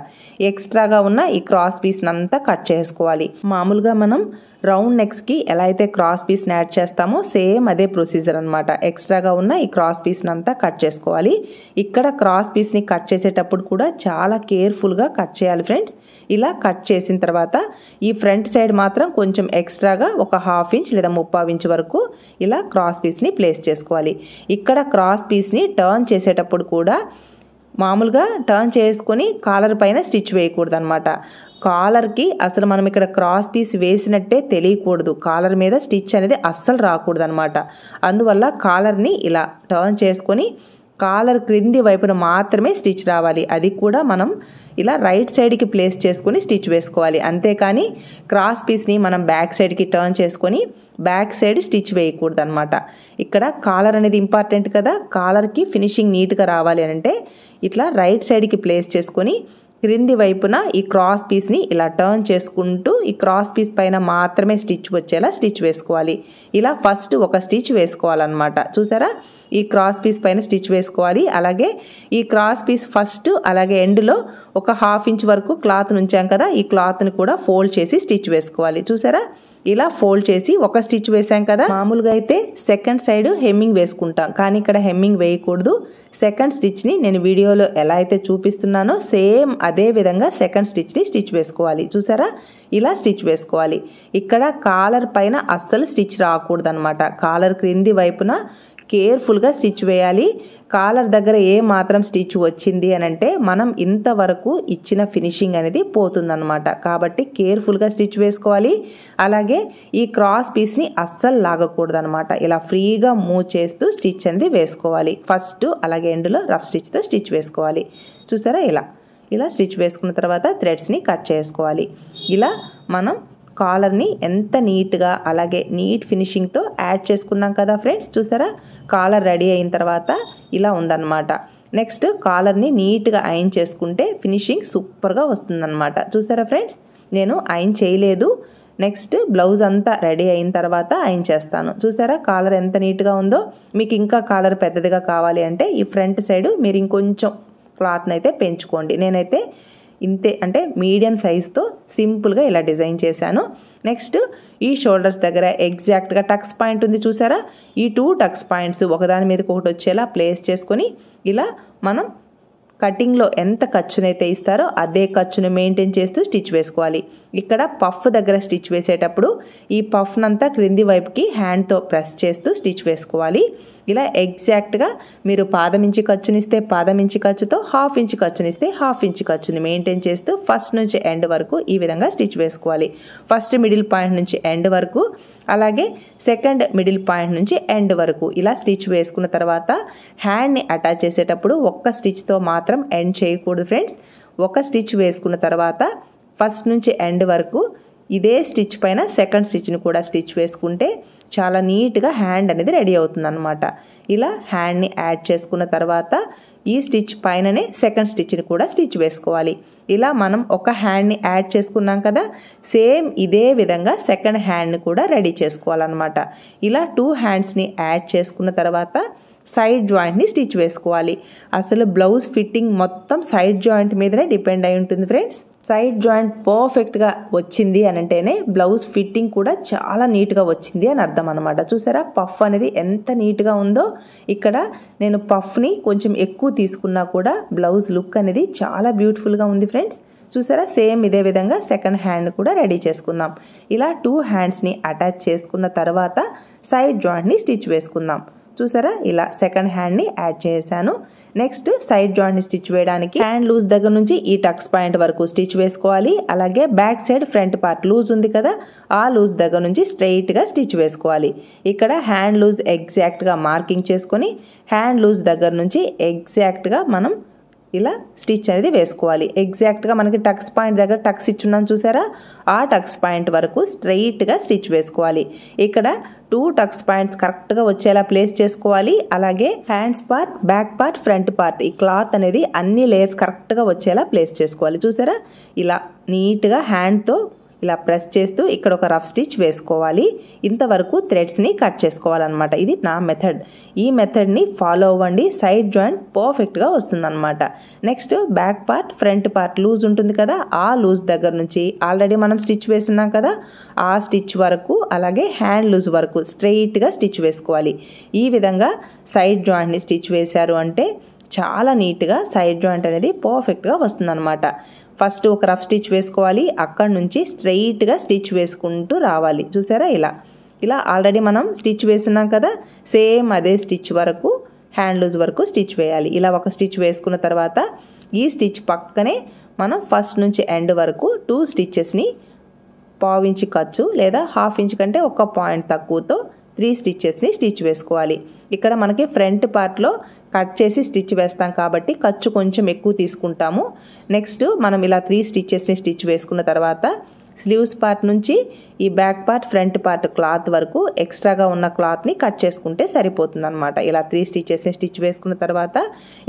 ఎక్స్ట్రాగా ఉన్న ఈ క్రాస్ పీస్ని అంతా కట్ చేసుకోవాలి. మామూలుగా మనం రౌండ్ నెక్స్కి ఎలా అయితే క్రాస్ పీస్ని యాడ్ చేస్తామో సేమ్ అదే ప్రొసీజర్ అనమాట. ఎక్స్ట్రాగా ఉన్న ఈ క్రాస్ పీస్ని అంతా కట్ చేసుకోవాలి. ఇక్కడ క్రాస్ పీస్ని కట్ చేసేటప్పుడు కూడా చాలా కేర్ఫుల్గా కట్ చేయాలి ఫ్రెండ్స్. ఇలా కట్ చేసిన తర్వాత ఈ ఫ్రంట్ సైడ్ మాత్రం కొంచెం ఎక్స్ట్రాగా ఒక 1/2 ఇంచ్ లేదా 3/4 ఇంచ్ వరకు ఇలా క్రాస్ పీస్ని ప్లేస్ చేసుకోవాలి. ఇక్కడ క్రాస్ పీస్ని టర్న్ చేసేటప్పుడు కూడా మామూలుగా టర్న్ చేసుకొని కాలర్ పైన స్టిచ్ వేయకూడదు అనమాట. కాలర్కి అసలు మనం ఇక్కడ క్రాస్ పీస్ వేసినట్టే తెలియకూడదు, కాలర్ మీద స్టిచ్ అనేది అస్సలు రాకూడదు అనమాట. అందువల్ల కాలర్ని ఇలా టర్న్ చేసుకొని కాలర్ క్రింది వైపున మాత్రమే స్టిచ్ రావాలి. అది కూడా మనం ఇలా రైట్ సైడ్కి ప్లేస్ చేసుకొని స్టిచ్ వేసుకోవాలి. అంతేకాని క్రాస్ పీస్ని మనం బ్యాక్ సైడ్కి టర్న్ చేసుకొని బ్యాక్ సైడ్ స్టిచ్ వేయకూడదు అనమాట. ఇక్కడ కాలర్ అనేది ఇంపార్టెంట్ కదా, కాలర్కి ఫినిషింగ్ నీట్గా రావాలి అంటే ఇట్లా రైట్ సైడ్కి ప్లేస్ చేసుకొని క్రింది వైపున ఈ క్రాస్ పీస్ని ఇలా టర్న్ చేసుకుంటూ ఈ క్రాస్ పీస్ పైన మాత్రమే స్టిచ్ వచ్చేలా స్టిచ్ వేసుకోవాలి. ఇలా ఫస్ట్ ఒక స్టిచ్ వేసుకోవాలన్నమాట. చూసారా, ఈ క్రాస్ పీస్ పైన స్టిచ్ వేసుకోవాలి. అలాగే ఈ క్రాస్ పీస్ ఫస్ట్ అలాగే ఎండ్లో ఒక 1/2 ఇంచ్ వరకు క్లాత్ ఉంచాం కదా, ఈ క్లాత్ని కూడా ఫోల్డ్ చేసి స్టిచ్ వేసుకోవాలి. చూసారా, ఇలా ఫోల్డ్ చేసి ఒక స్టిచ్ వేసాం కదా. మామూలుగా అయితే సెకండ్ సైడ్ హెమ్మింగ్ వేసుకుంటాం, కానీ ఇక్కడ హెమ్మింగ్ వేయకూడదు. సెకండ్ స్టిచ్ని నేను వీడియోలో ఎలా అయితే చూపిస్తున్నానో సేమ్ అదే విధంగా సెకండ్ స్టిచ్ని స్టిచ్ వేసుకోవాలి. చూసారా, ఇలా స్టిచ్ వేసుకోవాలి. ఇక్కడ కాలర్ పైన అస్సలు స్టిచ్ రాకూడదు అనమాట. కాలర్ క్రింది వైపున కేర్ఫుల్గా స్టిచ్ వేయాలి. కాలర్ దగ్గర ఏ మాత్రం స్టిచ్ వచ్చింది అని అంటే మనం ఇంతవరకు ఇచ్చిన ఫినిషింగ్ అనేది పోతుందన్నమాట. కాబట్టి కేర్ఫుల్గా స్టిచ్ వేసుకోవాలి. అలాగే ఈ క్రాస్ పీస్ని అస్సలు లాగకూడదు అనమాట. ఇలా ఫ్రీగా మూవ్ చేస్తూ స్టిచ్ అనేది వేసుకోవాలి. ఫస్ట్ అలాగే ఎండ్లో రఫ్ స్టిచ్తో స్టిచ్ వేసుకోవాలి. చూసారా, ఇలా స్టిచ్ వేసుకున్న తర్వాత థ్రెడ్స్ని కట్ చేసుకోవాలి. ఇలా మనం కాలర్ని ఎంత నీట్గా అలాగే నీట్ ఫినిషింగ్తో యాడ్ చేసుకున్నాం కదా ఫ్రెండ్స్. చూసారా కాలర్ రెడీ అయిన తర్వాత ఇలా ఉందన్నమాట. నెక్స్ట్ కాలర్ని నీట్గా ఐరన్ చేసుకుంటే ఫినిషింగ్ సూపర్గా వస్తుందన్నమాట. చూసారా ఫ్రెండ్స్ నేను ఐరన్ చేయలేదు. నెక్స్ట్ బ్లౌజ్ అంతా రెడీ అయిన తర్వాత ఐరన్ చేస్తాను. చూసారా కాలర్ ఎంత నీట్గా ఉందో. మీకు ఇంకా కాలర్ పెద్దదిగా కావాలి అంటే ఈ ఫ్రంట్ సైడ్ మీరు ఇంకొంచెం క్లాత్ని అయితే పెంచుకోండి. నేనైతే ఇంతే అంటే మీడియం సైజ్తో సింపుల్గా ఇలా డిజైన్ చేశాను. నెక్స్ట్ ఈ షోల్డర్స్ దగ్గర ఎగ్జాక్ట్గా టక్స్ పాయింట్ ఉంది చూసారా. ఈ 2 టక్స్ పాయింట్స్ ఒకదాని మీదకి ఒకటి వచ్చేలా ప్లేస్ చేసుకొని ఇలా మనం కటింగ్లో ఎంత ఖర్చునైతే ఇస్తారో అదే ఖర్చును మెయింటైన్ చేస్తూ స్టిచ్ వేసుకోవాలి. ఇక్కడ పఫ్ దగ్గర స్టిచ్ వేసేటప్పుడు ఈ పఫ్నంతా క్రింది వైపుకి హ్యాండ్తో ప్రెస్ చేస్తూ స్టిచ్ వేసుకోవాలి. ఇలా ఎగ్జాక్ట్గా మీరు పాదం ఇంచి ఖర్చునిస్తే పాదం ఇంచి ఖర్చుతో, హాఫ్ ఇంచ్ ఖర్చునిస్తే హాఫ్ ఇంచ్ ఖర్చుని మెయింటైన్ చేస్తూ ఫస్ట్ నుంచి ఎండ్ వరకు ఈ విధంగా స్టిచ్ వేసుకోవాలి. ఫస్ట్ మిడిల్ పాయింట్ నుంచి ఎండ్ వరకు, అలాగే సెకండ్ మిడిల్ పాయింట్ నుంచి ఎండ్ వరకు ఇలా స్టిచ్ వేసుకున్న తర్వాత హ్యాండ్ని అటాచ్ చేసేటప్పుడు ఒక్క స్టిచ్తో మాత్రం ఎండ్ చేయకూడదు ఫ్రెండ్స్. ఒక స్టిచ్ వేసుకున్న తర్వాత ఫస్ట్ నుంచి ఎండ్ వరకు ఇదే స్టిచ్ పైన సెకండ్ స్టిచ్ని కూడా స్టిచ్ వేసుకుంటే చాలా నీట్గా హ్యాండ్ అనేది రెడీ అవుతుంది అన్నమాట. ఇలా హ్యాండ్ని యాడ్ చేసుకున్న తర్వాత ఈ స్టిచ్ పైననే సెకండ్ స్టిచ్ని కూడా స్టిచ్ వేసుకోవాలి. ఇలా మనం ఒక హ్యాండ్ని యాడ్ చేసుకున్నాం కదా, సేమ్ ఇదే విధంగా సెకండ్ హ్యాండ్ని కూడా రెడీ చేసుకోవాలన్నమాట. ఇలా 2 హ్యాండ్స్ని యాడ్ చేసుకున్న తర్వాత సైడ్ జాయింట్ని స్టిచ్ వేసుకోవాలి. అసలు బ్లౌజ్ ఫిట్టింగ్ మొత్తం సైడ్ జాయింట్ మీదనే డిపెండ్ అయి ఉంటుంది ఫ్రెండ్స్. సైడ్ జాయింట్ పర్ఫెక్ట్గా వచ్చింది అని అంటేనే బ్లౌజ్ ఫిట్టింగ్ కూడా చాలా నీట్గా వచ్చింది అని అర్థం అనమాట. చూసారా పఫ్ అనేది ఎంత నీట్గా ఉందో. ఇక్కడ నేను పఫ్ని కొంచెం ఎక్కువ తీసుకున్నా కూడా బ్లౌజ్ లుక్ అనేది చాలా బ్యూటిఫుల్గా ఉంది ఫ్రెండ్స్. చూసారా సేమ్ ఇదే విధంగా సెకండ్ హ్యాండ్ కూడా రెడీ చేసుకుందాం. ఇలా 2 హ్యాండ్స్ని అటాచ్ చేసుకున్న తర్వాత సైడ్ జాయింట్ని స్టిచ్ వేసుకుందాం. చూసారా ఇలా సెకండ్ హ్యాండ్ని యాడ్ చేశాను. నెక్స్ట్ సైడ్ జాయింట్ని స్టిచ్ వేయడానికి హ్యాండ్ లూజ్ దగ్గర నుంచి ఈ టక్స్ పాయింట్ వరకు స్టిచ్ వేసుకోవాలి. అలాగే back side front part loose ఉంది కదా, ఆ లూజ్ దగ్గర నుంచి స్ట్రైట్గా స్టిచ్ వేసుకోవాలి. ఇక్కడ హ్యాండ్ లూజ్ ఎగ్జాక్ట్గా మార్కింగ్ చేసుకొని హ్యాండ్ లూజ్ దగ్గర నుంచి ఎగ్జాక్ట్గా మనం ఇలా స్టిచ్ అనేది వేసుకోవాలి. ఎగ్జాక్ట్గా మనకి టక్స్ పాయింట్ దగ్గర టక్స్ ఇచ్చున్నాం చూసారా, ఆ టక్స్ పాయింట్ వరకు స్ట్రైట్గా స్టిచ్ వేసుకోవాలి. ఇక్కడ 2 టక్స్ పాయింట్స్ కరెక్ట్గా వచ్చేలా ప్లేస్ చేసుకోవాలి. అలాగే hands part, back part, front part ఈ క్లాత్ అనేది అన్ని లేయర్స్ కరెక్ట్గా వచ్చేలా ప్లేస్ చేసుకోవాలి. చూసారా ఇలా నీట్గా హ్యాండ్తో ఇలా ప్రెస్ చేస్తూ ఇక్కడ ఒక రఫ్ స్టిచ్ వేసుకోవాలి. ఇంతవరకు థ్రెడ్స్ని కట్ చేసుకోవాలన్నమాట. ఇది నా మెథడ్. ఈ మెథడ్ని ఫాలో అవ్వండి. సైడ్ జాయింట్ పర్ఫెక్ట్గా వస్తుందన్నమాట. Next back part, front part loose ఉంటుంది కదా, ఆ లూజ్ దగ్గర నుంచి ఆల్రెడీ మనం స్టిచ్ వేస్తున్నాం కదా, ఆ స్టిచ్ వరకు అలాగే హ్యాండ్ లూజ్ వరకు స్ట్రెయిట్గా స్టిచ్ వేసుకోవాలి. ఈ విధంగా సైడ్ జాయింట్ని స్టిచ్ వేశారు అంటే చాలా నీట్గా సైడ్ జాయింట్ అనేది పర్ఫెక్ట్గా వస్తుందన్నమాట. ఫస్ట్ ఒక రఫ్ స్టిచ్ వేసుకోవాలి. అక్కడ నుంచి స్ట్రెయిట్గా స్టిచ్ వేసుకుంటూ రావాలి. చూసారా ఇలా ఆల్రెడీ మనం స్టిచ్ వేస్తున్నాం కదా, సేమ్ అదే స్టిచ్ వరకు హ్యాండ్ లూజ్ వరకు స్టిచ్ వేయాలి. ఇలా ఒక స్టిచ్ వేసుకున్న తర్వాత ఈ స్టిచ్ పక్కనే మనం ఫస్ట్ నుంచి ఎండ్ వరకు 2 స్టిచ్చెస్ని పావు ఇంచు ఖర్చు లేదా హాఫ్ ఇంచ్ కంటే ఒక పాయింట్ తక్కువతో 3 స్టిచ్చెస్ని స్టిచ్ వేసుకోవాలి. ఇక్కడ మనకి ఫ్రంట్ పార్ట్లో కట్ చేసి స్టిచ్ వేస్తాం కాబట్టి ఖర్చు కొంచెం ఎక్కువ తీసుకుంటాము. నెక్స్ట్ మనం ఇలా 3 స్టిచ్చెస్ని స్టిచ్ వేసుకున్న తర్వాత స్లీవ్స్ పార్ట్ నుంచి ఈ back part, front part cloth వరకు ఎక్స్ట్రాగా ఉన్న క్లాత్ని కట్ చేసుకుంటే సరిపోతుంది అనమాట. ఇలా 3 స్టిచ్చెస్ని స్టిచ్ వేసుకున్న తర్వాత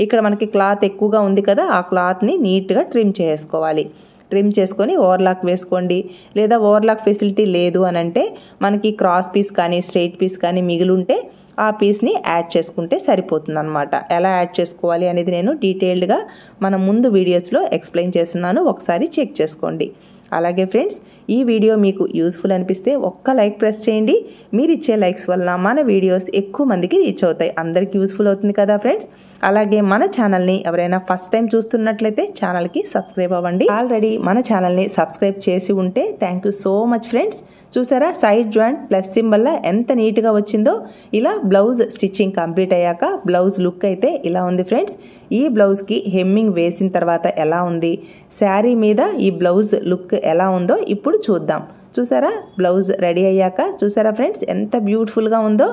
ఇక్కడ మనకి క్లాత్ ఎక్కువగా ఉంది కదా, ఆ క్లాత్ని నీట్గా ట్రిమ్ చేసుకోవాలి. ట్రిమ్ చేసుకొని ఓవర్లాక్ వేసుకోండి. లేదా ఓవర్లాక్ ఫెసిలిటీ లేదు అని అంటే మనకి క్రాస్ పీస్ కానీ స్ట్రైట్ పీస్ కానీ మిగిలింటే ఆ పీస్ని యాడ్ చేసుకుంటే సరిపోతుంది అనమాట. ఎలా యాడ్ చేసుకోవాలి అనేది నేను డీటెయిల్డ్గా మన ముందు వీడియోస్లో ఎక్స్ప్లెయిన్ చేస్తున్నాను, ఒకసారి చెక్ చేసుకోండి. అలాగే ఫ్రెండ్స్ ఈ వీడియో మీకు యూస్ఫుల్ అనిపిస్తే ఒక్క లైక్ ప్రెస్ చేయండి. మీరు ఇచ్చే లైక్స్ వల్ల మన వీడియోస్ ఎక్కువ మందికి రీచ్ అవుతాయి, అందరికీ యూస్ఫుల్ అవుతుంది కదా ఫ్రెండ్స్. అలాగే మన ఛానల్ని ఎవరైనా ఫస్ట్ టైం చూస్తున్నట్లయితే ఛానల్కి సబ్స్క్రైబ్ అవ్వండి. ఆల్రెడీ మన ఛానల్ని సబ్స్క్రైబ్ చేసి ఉంటే thank you so much friends. చూసారా సైడ్ జాయింట్ ప్లస్ సింబల్లా ఎంత నీట్గా వచ్చిందో. ఇలా బ్లౌజ్ స్టిచ్చింగ్ కంప్లీట్ అయ్యాక బ్లౌజ్ లుక్ అయితే ఇలా ఉంది ఫ్రెండ్స్. ఈ బ్లౌజ్కి హెమ్మింగ్ వేసిన తర్వాత ఎలా ఉంది, శారీ మీద ఈ బ్లౌజ్ లుక్ ఎలా ఉందో ఇప్పుడు చూద్దాం. చూసారా బ్లౌజ్ రెడీ అయ్యాక చూసారా ఫ్రెండ్స్ ఎంత బ్యూటిఫుల్గా ఉందో.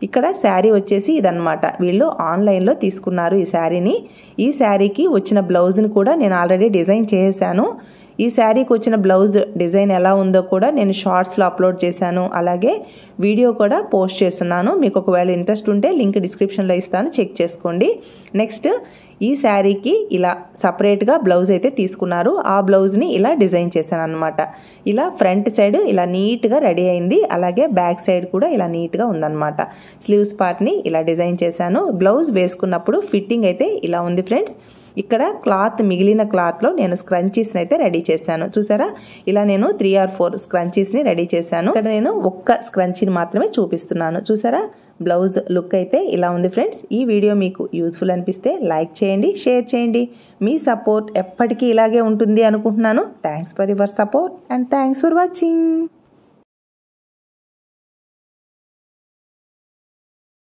ఇక్కడ శారీ వచ్చేసి ఇదన్నమాట, వీళ్ళు ఆన్లైన్లో తీసుకున్నారు ఈ శారీని. ఈ శారీకి వచ్చిన బ్లౌజ్ని కూడా నేను ఆల్రెడీ డిజైన్ చేశాను. ఈ శారీకి వచ్చిన బ్లౌజ్ డిజైన్ ఎలా ఉందో కూడా నేను షార్ట్స్లో అప్లోడ్ చేశాను, అలాగే వీడియో కూడా పోస్ట్ చేస్తున్నాను. మీకు ఒకవేళ ఇంట్రెస్ట్ ఉంటే లింక్ డిస్క్రిప్షన్లో ఇస్తాను, చెక్ చేసుకోండి. నెక్స్ట్ ఈ శారీకి ఇలా సపరేట్గా బ్లౌజ్ అయితే తీసుకున్నారు. ఆ బ్లౌజ్ని ఇలా డిజైన్ చేశాను అనమాట. ఇలా ఫ్రంట్ సైడ్ ఇలా నీట్గా రెడీ అయింది, అలాగే బ్యాక్ సైడ్ కూడా ఇలా నీట్గా ఉందన్నమాట. స్లీవ్స్ పార్ట్ని ఇలా డిజైన్ చేశాను. బ్లౌజ్ వేసుకున్నప్పుడు ఫిట్టింగ్ అయితే ఇలా ఉంది ఫ్రెండ్స్. ఇక్కడ క్లాత్ మిగిలిన క్లాత్లో నేను స్క్రంచీస్ని అయితే రెడీ చేశాను. చూసారా, ఇలా నేను 3 or 4 స్క్రంచీస్ని రెడీ చేశాను. ఇక్కడ నేను ఒక్క స్క్రంచీని మాత్రమే చూపిస్తున్నాను. చూసారా, బ్లౌజ్ లుక్ అయితే ఇలా ఉంది ఫ్రెండ్స్. ఈ వీడియో మీకు యూస్ఫుల్ అనిపిస్తే లైక్ చేయండి, షేర్ చేయండి. మీ సపోర్ట్ ఎప్పటికీ ఇలాగే ఉంటుంది అనుకుంటున్నాను. Thanks for your support and thanks for watching.